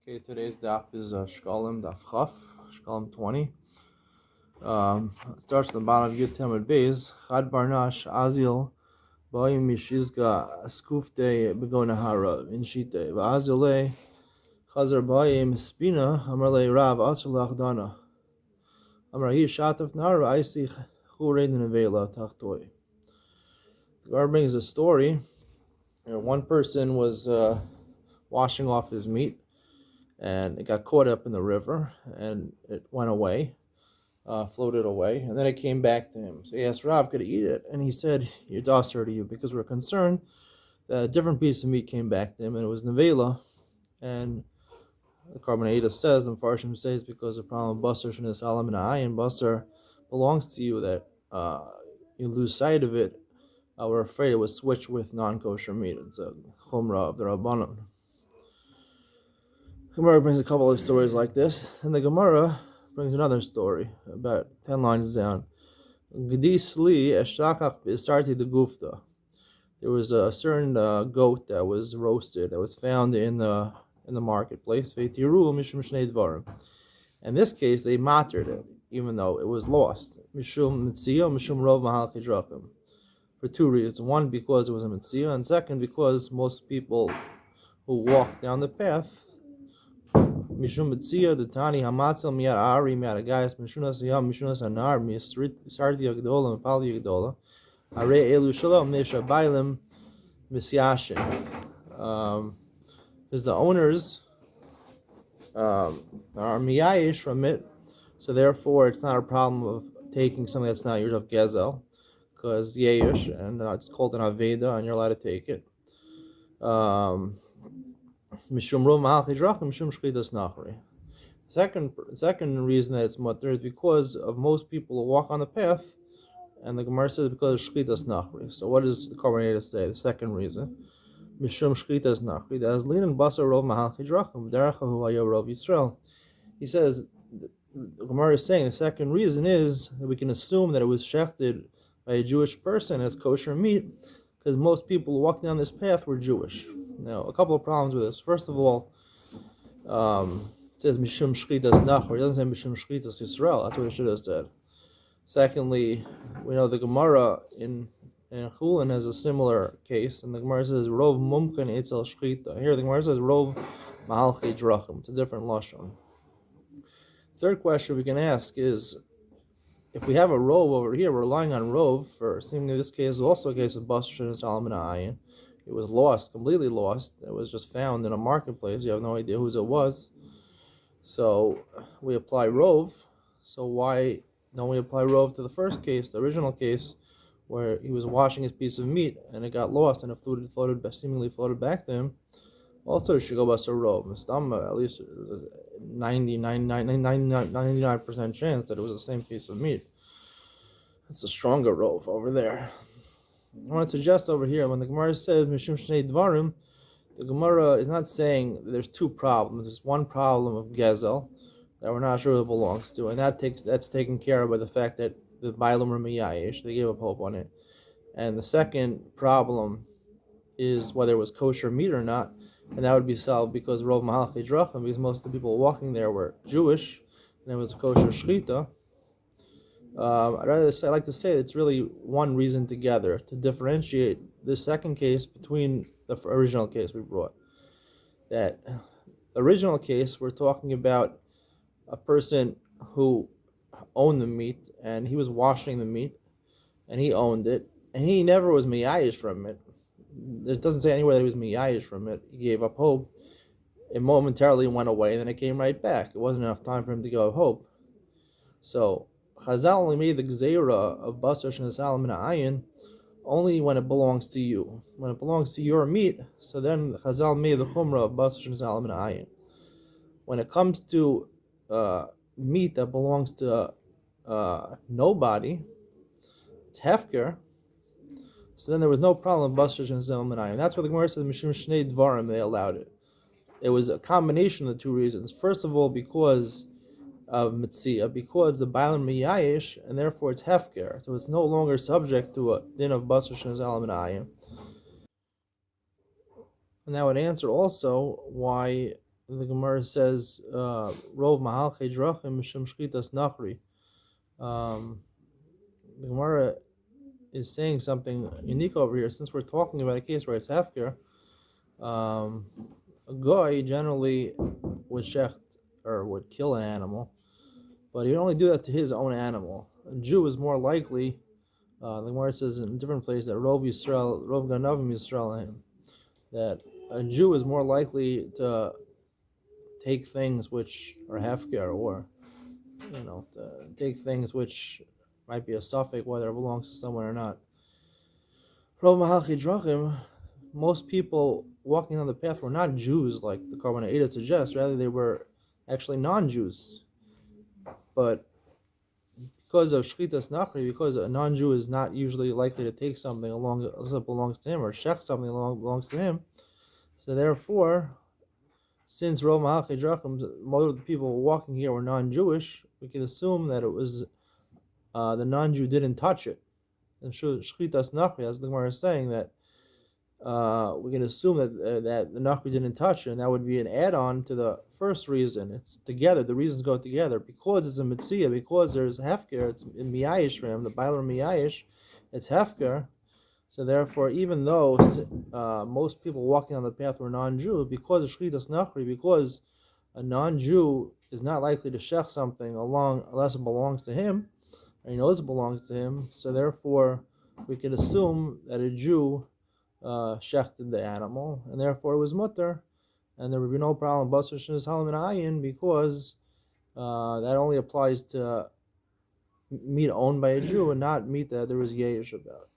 Okay, today's daf is Shekalim, daf Chaf, Shekalim 20. It starts at the bottom of Yud Tamid Beis. Chad Barnash Azil Ba'im Mishizga Skufte Begonahara Inshite Va'azile Chazar Ba'im Spina Amarle Rav Atzulach Dana Amrahi Shataf Nar Aisi Churein Nevela Tachtoi. The Gemara brings a story. One person was washing off his meat, and it got caught up in the river, and it went away, floated away, and then it came back to him. So he asked Rav, could he eat it? And he said, it's usher to you, because we're concerned that a different piece of meat came back to him, and it was nevela, and the Carbonata says, the Farshim says, because the problem of Basar, Shekalim, and Ayin, Basar belongs to you, that you lose sight of it. We're afraid it was switched with non-kosher meat. It's a chumrah of the Rabbanon. Gemara brings a couple of stories like this, and the Gemara brings another story about 10 lines down. Gdis li eshtakach b'isarti de gufta. There was a certain goat that was roasted, that was found in the marketplace. Ve'tiru mishum shnei dvarim. In this case, they mattered it, even though it was lost. Mishum mitziyah, mishum rov mahal chidrachim. For two reasons: one, because it was a mitziyah, and second, because most people who walk down the path, Mishum B'tzia, the Tani Hamatzel Miyad Ari Miyad Agayas Mishunas Yam Mishunas Anar Misarti Yagdola Mipali Yagdola Are Elu Shalom Nesha Bailim Misyashin. Because the owners are miyayish from it, so therefore it's not a problem of taking something that's not yours of gezel, because yeyish, and it's called an aveda, and you're allowed to take it. Mishum rov mahal chidrachim mishum shchitas nachri. Second reason that it's mutter is because of most people who walk on the path, and the Gemara says because of shchitas nachri. So what does the Carbonata say? The second reason, mishum shchitas nachri, that is linen basar rov mahal chidrachim derachahu hayo rov Yisrael. He says the Gemara is saying the second reason is that we can assume that it was shechted by a Jewish person as kosher meat, because most people who walk down this path were Jewish. Now, a couple of problems with this. First of all, it says Mishum Shchitas Nachor. It doesn't say Mishum Shchitas Yisrael. That's what it should have said. Secondly, we know the Gemara in Chulin has a similar case, and the Gemara says Rov Mumchen Etzel Shchita. Here the Gemara says Rov Mahal Chidrachim. It's a different lashon. Third question we can ask is, if we have a rov over here, we're relying on rov for, seemingly this case is also a case of Basar and Shekalim Ayin. It was lost, completely lost. It was just found in a marketplace. You have no idea whose it was. So we apply rov. So why don't we apply rov to the first case, the original case, where he was washing his piece of meat and it got lost and it seemingly floated back to him? Also, it should go Basar rov. At least 99% chance that it was the same piece of meat. It's a stronger rov over there. I want to suggest over here, when the Gemara says Mishum Shnei Dvarim, the Gemara is not saying there's two problems. There's one problem of Gezel that we're not sure who it belongs to, and that's taken care of by the fact that the Bailam are Miyayish, they gave up hope on it. And the second problem is whether it was kosher meat or not, and that would be solved because Rov Mahal Chidrachim, because most of the people walking there were Jewish, and it was a kosher shchita. I like to say it's really one reason together to differentiate the second case between the original case we brought. That the original case, we're talking about a person who owned the meat, and he was washing the meat, and he owned it, and he never was miyayish from it. It doesn't say anywhere that he was miyayish from it. He gave up hope. It momentarily went away, and then it came right back. It wasn't enough time for him to give up hope. So Chazal only made the gzeira of Basar Shekalim and Ayin only when it belongs to you. When it belongs to your meat, so then Chazal made the chumrah of Basar Shekalim and Ayin. When it comes to meat that belongs to nobody, it's hefker. So then there was no problem with Basar Shekalim and Ayin. That's why the Gemara says Mishum Shnei Dvarim, they allowed it. It was a combination of the two reasons. First of all, because of Mitzia, because the Bailam Miyayish, and therefore it's Hefker, so it's no longer subject to a din of Basar Shekalim and Ayin. And that would answer also why the Gemara says, "Rov mahalchei drachim mishum shchitas nachri." Um, the Gemara is saying something unique over here, since we're talking about a case where it's hefker. A goy generally would shecht or would kill an animal, but he'd only do that to his own animal. A Jew is more likely. The Gemara says in different places that Rov Ganavim Yisrael, that a Jew is more likely to take things which are hefker, or to take things which might be a suffix whether it belongs to someone or not. Rov Mahalchi Drachim, most people walking on the path were not Jews like the Karban Eidah suggests. Rather, they were actually non-Jews. But because of Shchitas Nachri, because a non-Jew is not usually likely to take something along that belongs to him, or shech something along belongs to him, so therefore, since Rov Mahalchi Drachim, most of the people walking here were non-Jewish, we can assume that it was the non-Jew didn't touch it. And Shchitas Nachri, as the Gemara is saying, that we can assume that the Nachri didn't touch it, and that would be an add-on to the first reason. It's together, the reasons go together. Because it's a Mitzvah, because there's Hefker, it's in Miyayish Ram, the Bailer Miyayish, it's Hefker. So therefore, even though most people walking on the path were non-Jew, because of Shchitas Nachri, because a non-Jew is not likely to shech something along unless it belongs to him, and he knows it belongs to him, so therefore we can assume that a Jew shechted the animal, and therefore it was mutter, and there would be no problem Basar Shekalim and Ayin, because that only applies to meat owned by a Jew and not meat that there was yesh about.